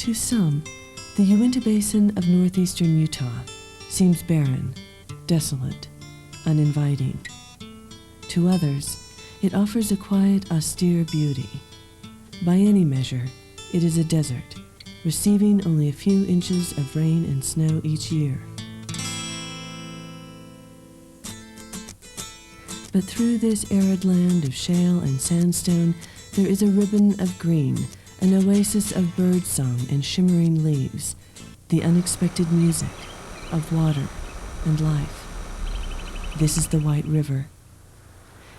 To some, the Uintah Basin of northeastern Utah seems barren, desolate, uninviting. To others, it offers a quiet, austere beauty. By any measure, it is a desert, receiving only a few inches of rain and snow each year. But through this arid land of shale and sandstone, there is a ribbon of green, an oasis of birdsong and shimmering leaves, the unexpected music of water and life. This is the White River.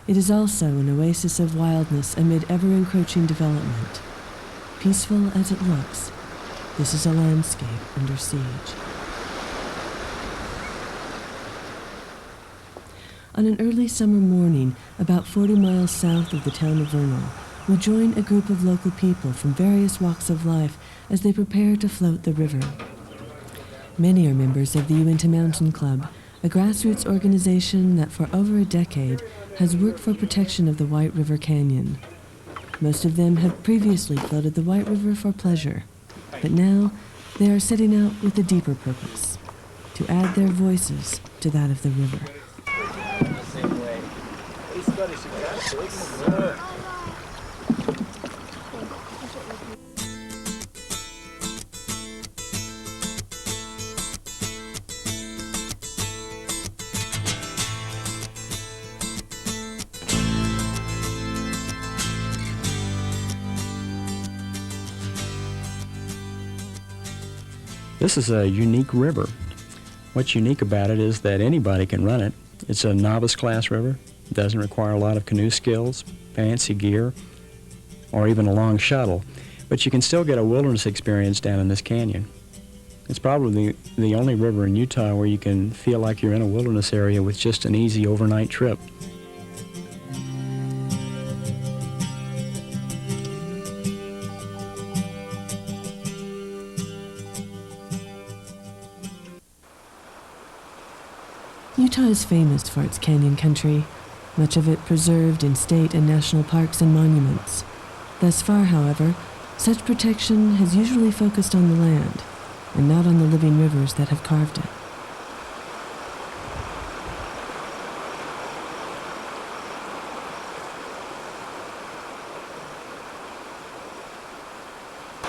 It is also an oasis of wildness amid ever-encroaching development. Peaceful as it looks, this is a landscape under siege. On an early summer morning, about 40 miles south of the town of Vernal, we join a group of local people from various walks of life as they prepare to float the river. Many are members of the Uintah Mountain Club, a grassroots organization that for over a decade has worked for protection of the White River Canyon. Most of them have previously floated the White River for pleasure, but now they are setting out with a deeper purpose, to add their voices to that of the river. This is a unique river. What's unique about it is that anybody can run it. It's a novice class river. It doesn't require a lot of canoe skills, fancy gear, or even a long shuttle. But you can still get a wilderness experience down in this canyon. It's probably the only river in Utah where you can feel like you're in a wilderness area with just an easy overnight trip. Utah is famous for its canyon country, much of it preserved in state and national parks and monuments. Thus far, however, such protection has usually focused on the land, and not on the living rivers that have carved it.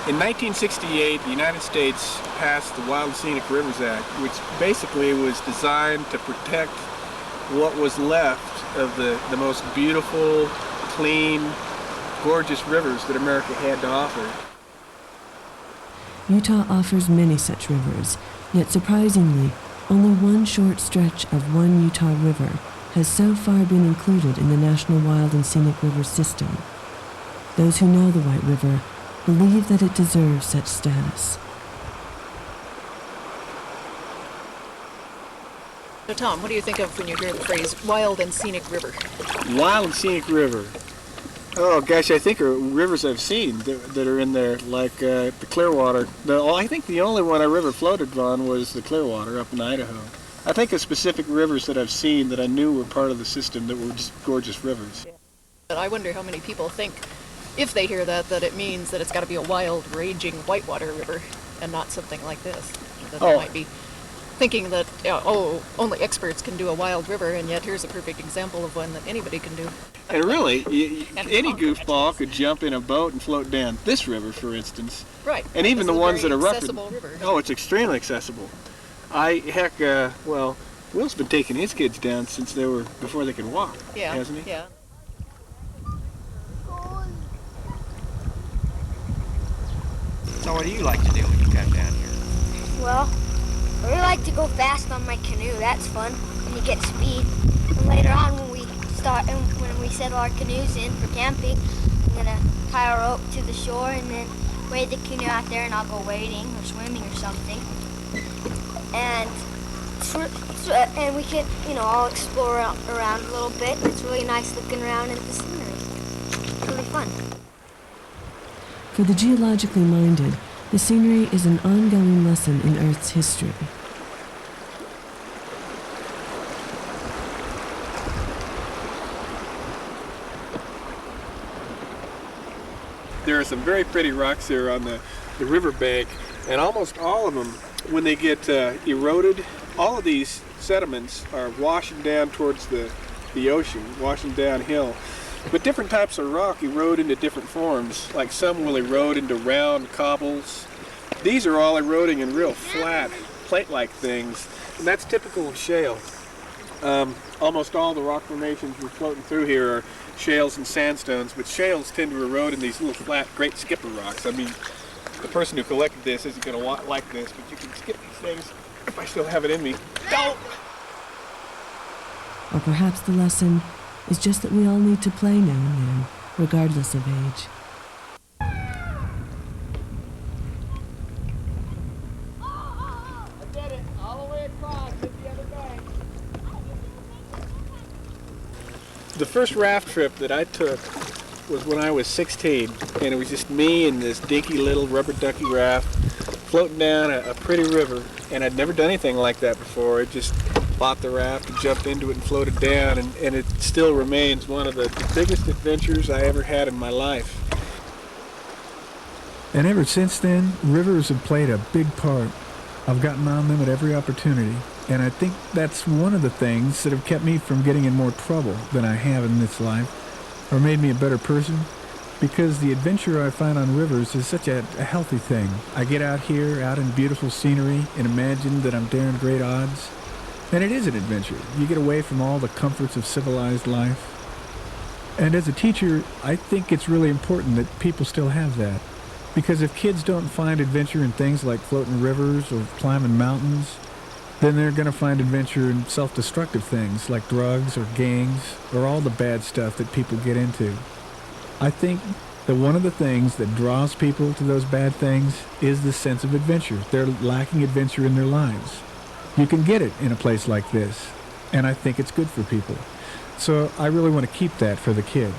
In 1968, the United States passed the Wild and Scenic Rivers Act, which basically was designed to protect what was left of the most beautiful, clean, gorgeous rivers that America had to offer. Utah offers many such rivers, yet surprisingly, only one short stretch of one Utah river has so far been included in the National Wild and Scenic Rivers System. Those who know the White River believe that it deserves such status. So Tom, what do you think of when you hear the phrase wild and scenic river? Wild and Scenic River. Oh gosh, I think are rivers I've seen that are in there, like the Clearwater. I think the only one I ever floated on was the Clearwater up in Idaho. I think of specific rivers that I've seen that I knew were part of the system that were just gorgeous rivers. But I wonder how many people think, if they hear that it means that it's got to be a wild, raging whitewater river and not something like this. That they might be thinking that, only experts can do a wild river, and yet here's a perfect example of one that anybody can do. And really, any goofball could jump in a boat and float down this river, for instance. Right. And even the ones that are rougher. River. Oh, it's extremely accessible. Will's been taking his kids down since before they could walk, hasn't he? Yeah. So what do you like to do when you come down here? Well, I really like to go fast on my canoe. That's fun when you get speed. And later on when we settle our canoes in for camping, I'm gonna tie a rope to the shore and then wade the canoe out there, and I'll go wading or swimming or something. And we can, all explore around a little bit. It's really nice looking around at the scenery. It's really fun. For the geologically minded, the scenery is an ongoing lesson in Earth's history. There are some very pretty rocks here on the riverbank, and almost all of them, when they get eroded, all of these sediments are washing down towards the ocean, washing downhill. But different types of rock erode into different forms. Like some will erode into round cobbles. These are all eroding in real flat, plate-like things, and that's typical of shale. Almost all the rock formations we're floating through here are shales and sandstones, but shales tend to erode in these little flat, great skipper rocks. I mean, the person who collected this isn't going to like this, but you can skip these things if I still have it in me. Don't! Or perhaps the lesson is just that we all need to play now and then, regardless of age. I did it all the way across to the other bank. The first raft trip that I took was when I was 16, and it was just me and this dinky little rubber ducky raft floating down a pretty river, and I'd never done anything like that before. I just bought the raft and jumped into it and floated down, and it still remains one of the biggest adventures I ever had in my life. And ever since then, rivers have played a big part. I've gotten on them at every opportunity, and I think that's one of the things that have kept me from getting in more trouble than I have in this life, or made me a better person, because the adventure I find on rivers is such a healthy thing. I get out here, out in beautiful scenery, and imagine that I'm daring great odds. And it is an adventure. You get away from all the comforts of civilized life. And as a teacher, I think it's really important that people still have that. Because if kids don't find adventure in things like floating rivers or climbing mountains, then they're going to find adventure in self-destructive things like drugs or gangs or all the bad stuff that people get into. I think that one of the things that draws people to those bad things is the sense of adventure. They're lacking adventure in their lives. You can get it in a place like this, and I think it's good for people. So I really want to keep that for the kids.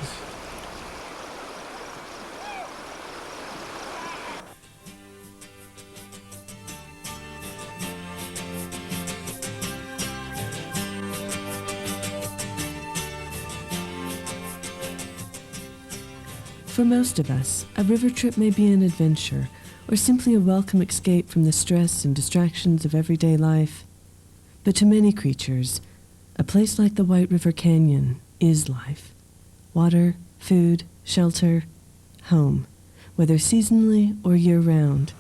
For most of us, a river trip may be an adventure, or simply a welcome escape from the stress and distractions of everyday life. But to many creatures, a place like the White River Canyon is life. Water, food, shelter, home, whether seasonally or year-round.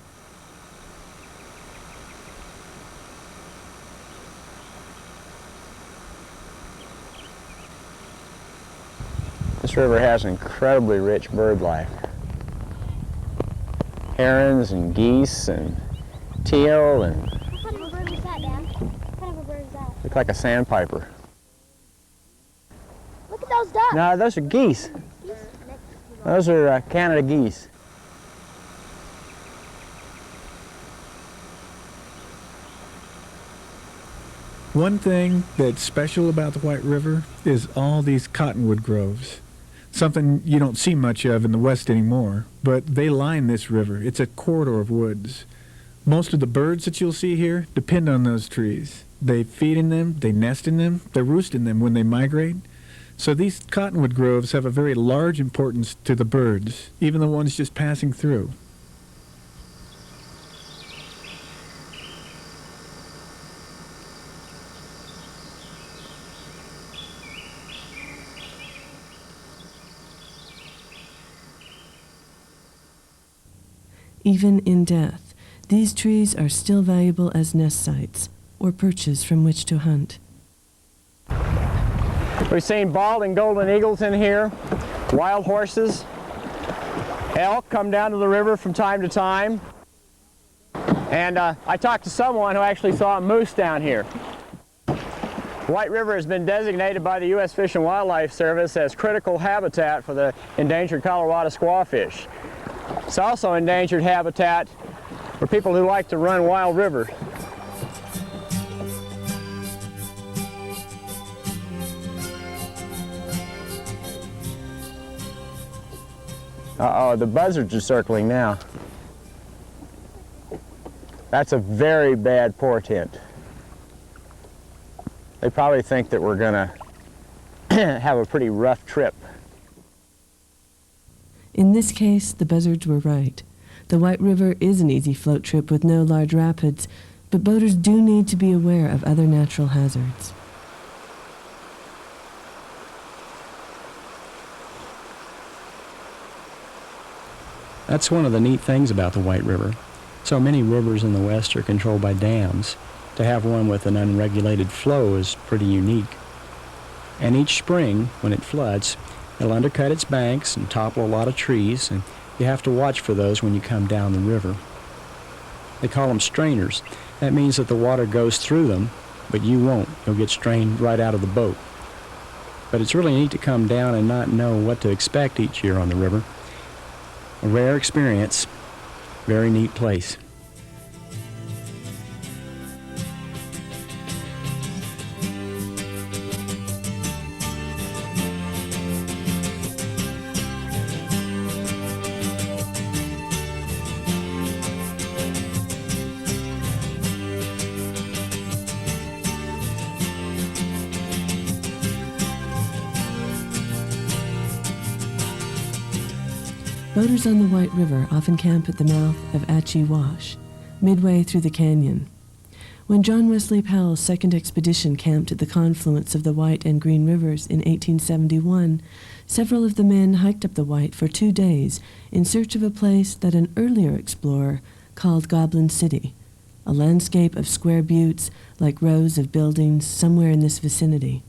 This river has incredibly rich bird life. Herons and geese and teal and What kind of a bird is that, Dad? What kind of a bird is that? look like a sandpiper. Look at those ducks. No, those are geese. Those are Canada geese. One thing that's special about the White River is all these cottonwood groves. Something you don't see much of in the West anymore, but they line this river. It's a corridor of woods. Most of the birds that you'll see here depend on those trees. They feed in them, they nest in them, they roost in them when they migrate. So these cottonwood groves have a very large importance to the birds, even the ones just passing through. Even in death, these trees are still valuable as nest sites or perches from which to hunt. We've seen bald and golden eagles in here, wild horses, elk come down to the river from time to time, and I talked to someone who actually saw a moose down here. White River has been designated by the U.S. Fish and Wildlife Service as critical habitat for the endangered Colorado squawfish. It's also endangered habitat for people who like to run wild rivers. Uh-oh, the buzzards are circling now. That's a very bad portent. They probably think that we're gonna have a pretty rough trip. In this case, the buzzards were right. The White River is an easy float trip with no large rapids, but boaters do need to be aware of other natural hazards. That's one of the neat things about the White River. So many rivers in the West are controlled by dams. To have one with an unregulated flow is pretty unique. And each spring, when it floods, it'll undercut its banks and topple a lot of trees, and you have to watch for those when you come down the river. They call them strainers. That means that the water goes through them, but you won't. You'll get strained right out of the boat. But it's really neat to come down and not know what to expect each year on the river. A rare experience, very neat place. Boaters on the White River often camp at the mouth of Atchee Wash, midway through the canyon. When John Wesley Powell's second expedition camped at the confluence of the White and Green Rivers in 1871, several of the men hiked up the White for 2 days in search of a place that an earlier explorer called Goblin City, a landscape of square buttes like rows of buildings somewhere in this vicinity.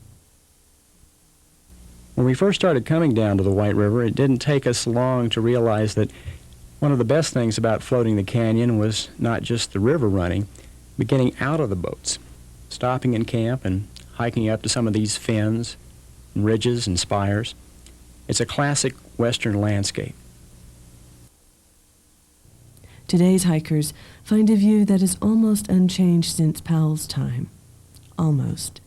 When we first started coming down to the White River, it didn't take us long to realize that one of the best things about floating the canyon was not just the river running, but getting out of the boats, stopping in camp and hiking up to some of these fens, and ridges and spires. It's a classic western landscape. Today's hikers find a view that is almost unchanged since Powell's time. Almost.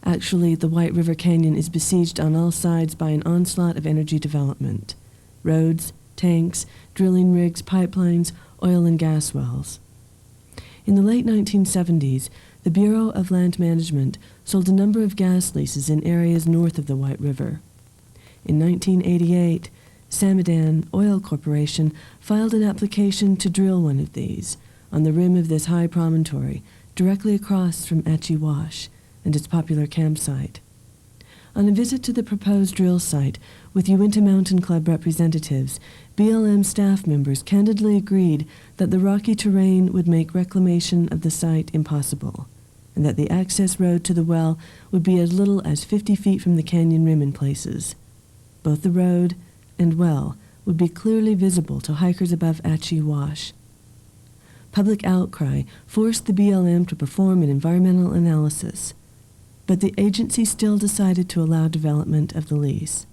Actually, the White River Canyon is besieged on all sides by an onslaught of energy development. Roads, tanks, drilling rigs, pipelines, oil and gas wells. In the late 1970s, the Bureau of Land Management sold a number of gas leases in areas north of the White River. In 1988, Samadan Oil Corporation filed an application to drill one of these on the rim of this high promontory directly across from Atchee Wash and its popular campsite. On a visit to the proposed drill site with Uintah Mountain Club representatives, BLM staff members candidly agreed that the rocky terrain would make reclamation of the site impossible, and that the access road to the well would be as little as 50 feet from the canyon rim in places. Both the road and well would be clearly visible to hikers above Atchee Wash. Public outcry forced the BLM to perform an environmental analysis, but the agency still decided to allow development of the lease.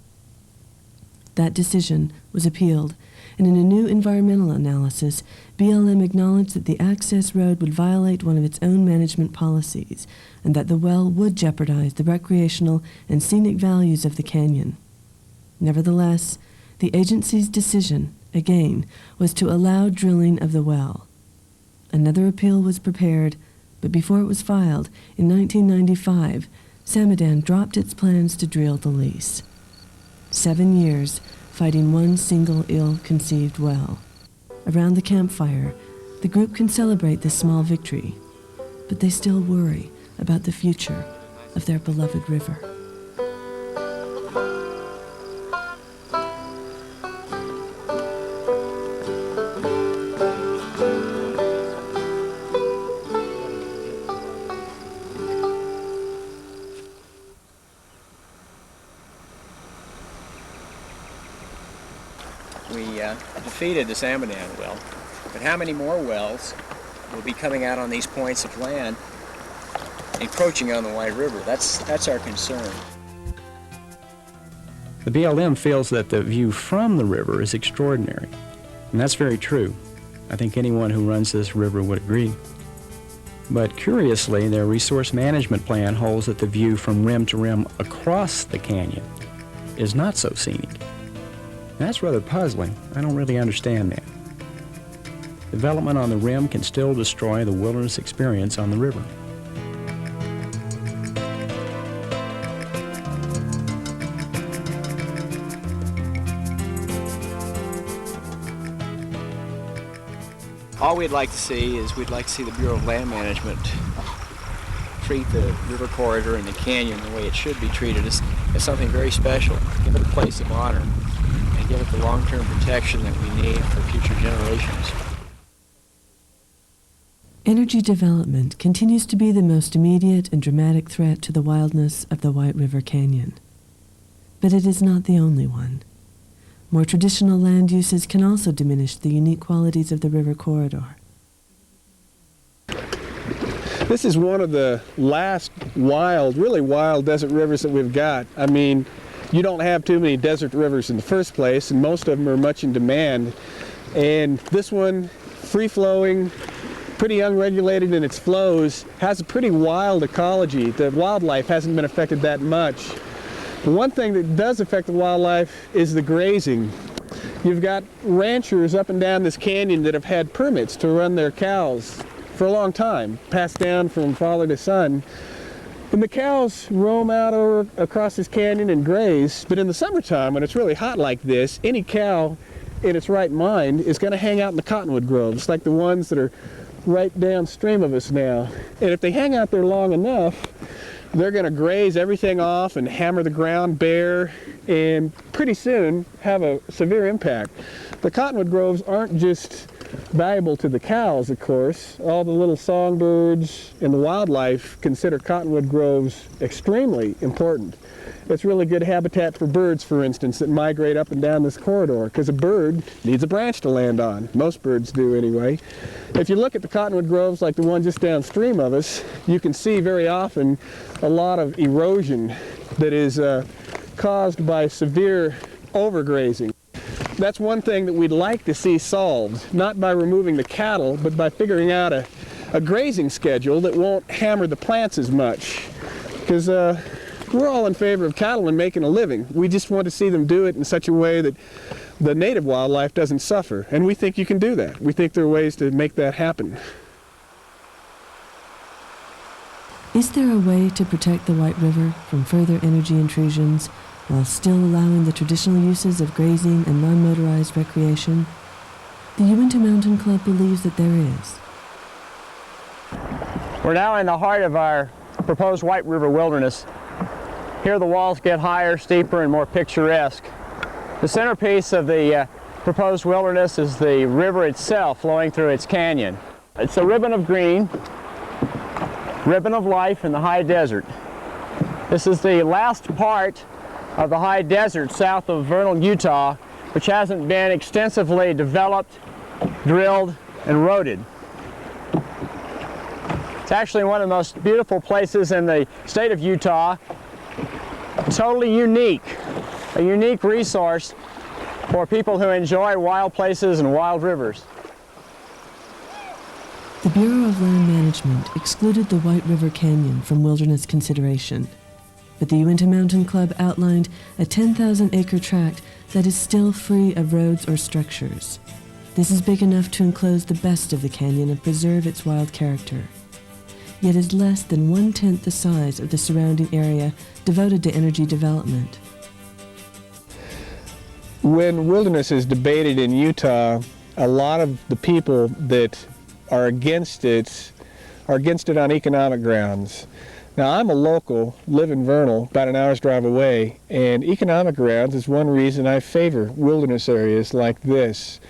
That decision was appealed, and in a new environmental analysis, BLM acknowledged that the access road would violate one of its own management policies, and that the well would jeopardize the recreational and scenic values of the canyon. Nevertheless, the agency's decision, again, was to allow drilling of the well. Another appeal was prepared, but before it was filed, in 1995, Samadan dropped its plans to drill the lease. 7 years fighting one single ill-conceived well. Around the campfire, the group can celebrate this small victory, but they still worry about the future of their beloved river. We defeated the Samadan well, but how many more wells will be coming out on these points of land, encroaching on the White River? That's our concern. The BLM feels that the view from the river is extraordinary, and that's very true. I think anyone who runs this river would agree. But curiously, their resource management plan holds that the view from rim to rim across the canyon is not so scenic. That's rather puzzling. I don't really understand that. Development on the rim can still destroy the wilderness experience on the river. All we'd like to see is we'd like to see the Bureau of Land Management treat the river corridor and the canyon the way it should be treated as something very special. Give it a place of honor and give it the long-term protection that we need for future generations. Energy development continues to be the most immediate and dramatic threat to the wildness of the White River Canyon. But it is not the only one. More traditional land uses can also diminish the unique qualities of the river corridor. This is one of the last really wild desert rivers that we've got. I mean, you don't have too many desert rivers in the first place, and most of them are much in demand. And this one, free-flowing, pretty unregulated in its flows, has a pretty wild ecology. The wildlife hasn't been affected that much. The one thing that does affect the wildlife is the grazing. You've got ranchers up and down this canyon that have had permits to run their cows for a long time, passed down from father to son. And the cows roam out across this canyon and graze, but in the summertime, when it's really hot like this, any cow in its right mind is going to hang out in the cottonwood groves, like the ones that are right downstream of us now. And if they hang out there long enough, they're going to graze everything off and hammer the ground bare, and pretty soon have a severe impact. The cottonwood groves aren't just valuable to the cows, of course. All the little songbirds and the wildlife consider cottonwood groves extremely important. It's really good habitat for birds, for instance, that migrate up and down this corridor, because a bird needs a branch to land on. Most birds do anyway. If you look at the cottonwood groves like the one just downstream of us, you can see very often a lot of erosion that is caused by severe overgrazing. That's one thing that we'd like to see solved, not by removing the cattle, but by figuring out a grazing schedule that won't hammer the plants as much. Because we're all in favor of cattle and making a living. We just want to see them do it in such a way that the native wildlife doesn't suffer. And we think you can do that. We think there are ways to make that happen. Is there a way to protect the White River from further energy intrusions while still allowing the traditional uses of grazing and non-motorized recreation? The Uintah Mountain Club believes that there is. We're now in the heart of our proposed White River wilderness. Here the walls get higher, steeper, and more picturesque. The centerpiece of the proposed wilderness is the river itself flowing through its canyon. It's a ribbon of green, ribbon of life in the high desert. This is the last part of the high desert south of Vernal, Utah, which hasn't been extensively developed, drilled, and roaded. It's actually one of the most beautiful places in the state of Utah. Totally unique, a unique resource for people who enjoy wild places and wild rivers. The Bureau of Land Management excluded the White River Canyon from wilderness consideration, but the Uintah Mountain Club outlined a 10,000-acre tract that is still free of roads or structures. This is big enough to enclose the best of the canyon and preserve its wild character, yet is less than 1/10 the size of the surrounding area devoted to energy development. When wilderness is debated in Utah, a lot of the people that are against it on economic grounds. Now, I'm a local, live in Vernal, about an hour's drive away, and economic grounds is one reason I favor wilderness areas like this.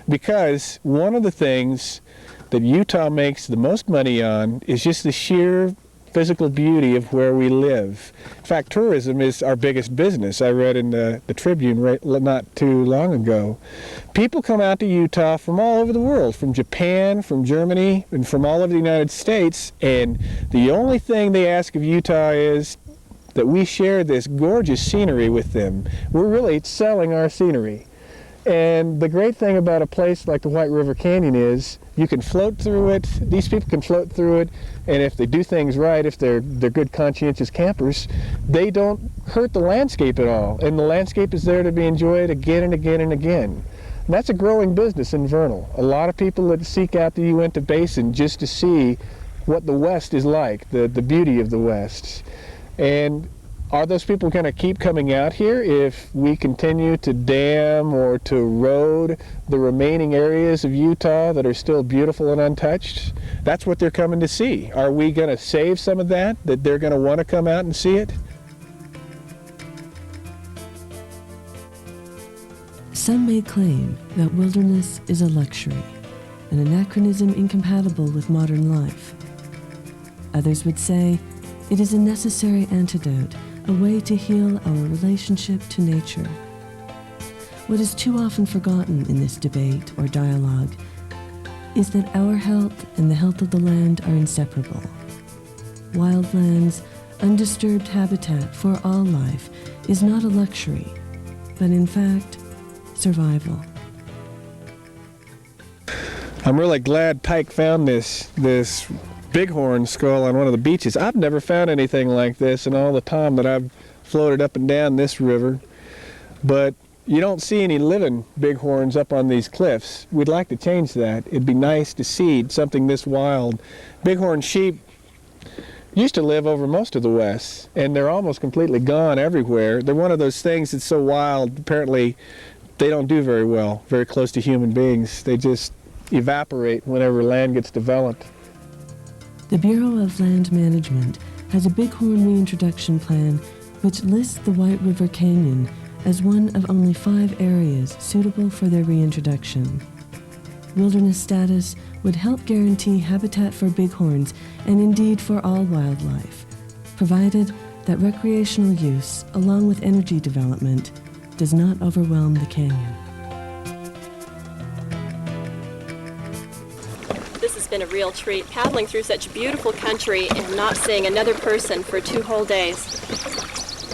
Because one of the things that Utah makes the most money on is just the sheer physical beauty of where we live. In fact, tourism is our biggest business. I read in the Tribune not too long ago. People come out to Utah from all over the world, from Japan, from Germany, and from all over the United States, and the only thing they ask of Utah is that we share this gorgeous scenery with them. We're really selling our scenery. And the great thing about a place like the White River Canyon is you can float through it, these people can float through it, and if they do things right, if they're good conscientious campers, they don't hurt the landscape at all. And the landscape is there to be enjoyed again and again and again. And that's a growing business in Vernal. A lot of people that seek out the Uintah Basin just to see what the West is like, the beauty of the West. And Are those people going to keep coming out here if we continue to dam or to erode the remaining areas of Utah that are still beautiful and untouched? That's what they're coming to see. Are we going to save some of that they're going to want to come out and see it? Some may claim that wilderness is a luxury, an anachronism incompatible with modern life. Others would say it is a necessary antidote, a way to heal our relationship to nature. What is too often forgotten in this debate or dialogue is that our health and the health of the land are inseparable. Wildlands, undisturbed habitat for all life, is not a luxury, but in fact, survival. I'm really glad Pike found this bighorn skull on one of the beaches. I've never found anything like this in all the time that I've floated up and down this river. But you don't see any living bighorns up on these cliffs. We'd like to change that. It'd be nice to seed something this wild. Bighorn sheep used to live over most of the West, and they're almost completely gone everywhere. They're one of those things that's so wild, apparently they don't do very well, very close to human beings. They just evaporate whenever land gets developed. The Bureau of Land Management has a bighorn reintroduction plan which lists the White River Canyon as one of only 5 areas suitable for their reintroduction. Wilderness status would help guarantee habitat for bighorns and indeed for all wildlife, provided that recreational use, along with energy development, does not overwhelm the canyon. This has been a real treat, paddling through such beautiful country and not seeing another person for 2 whole days.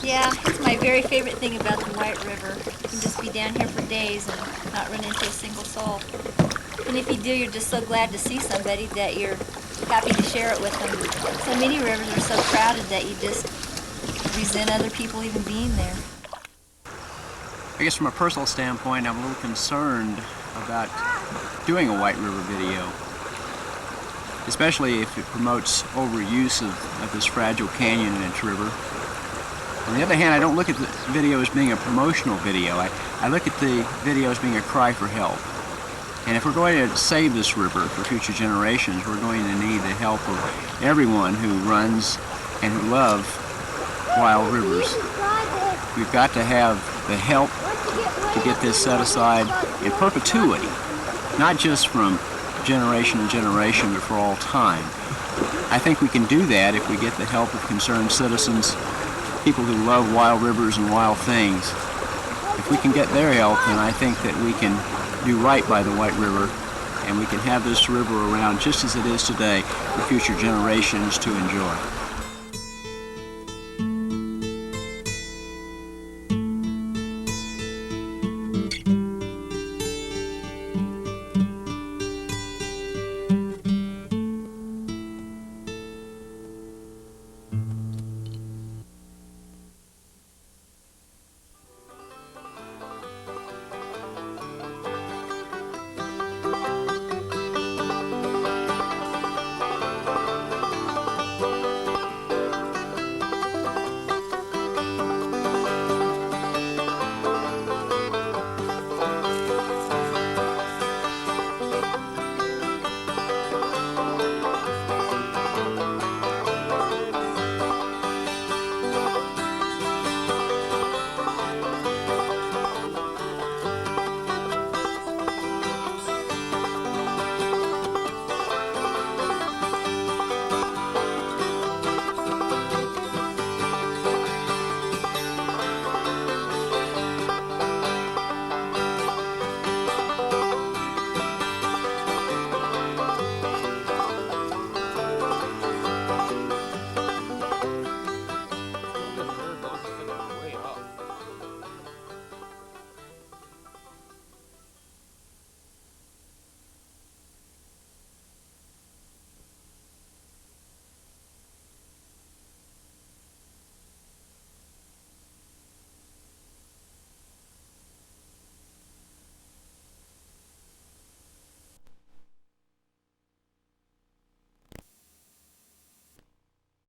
Yeah, it's my very favorite thing about the White River. You can just be down here for days and not run into a single soul. And if you do, you're just so glad to see somebody that you're happy to share it with them. So many rivers are so crowded that you just resent other people even being there. I guess from a personal standpoint, I'm a little concerned about doing a White River video, especially if it promotes overuse of this fragile canyon and its river. On the other hand, I don't look at the video as being a promotional video. I look at the video as being a cry for help. And if we're going to save this river for future generations, we're going to need the help of everyone who runs and who love wild rivers. We've got to have the help to get this set aside in perpetuity, not just from generation to generation, but for all time. I think we can do that if we get the help of concerned citizens, people who love wild rivers and wild things. If we can get their help, then I think that we can do right by the White River, and we can have this river around just as it is today for future generations to enjoy.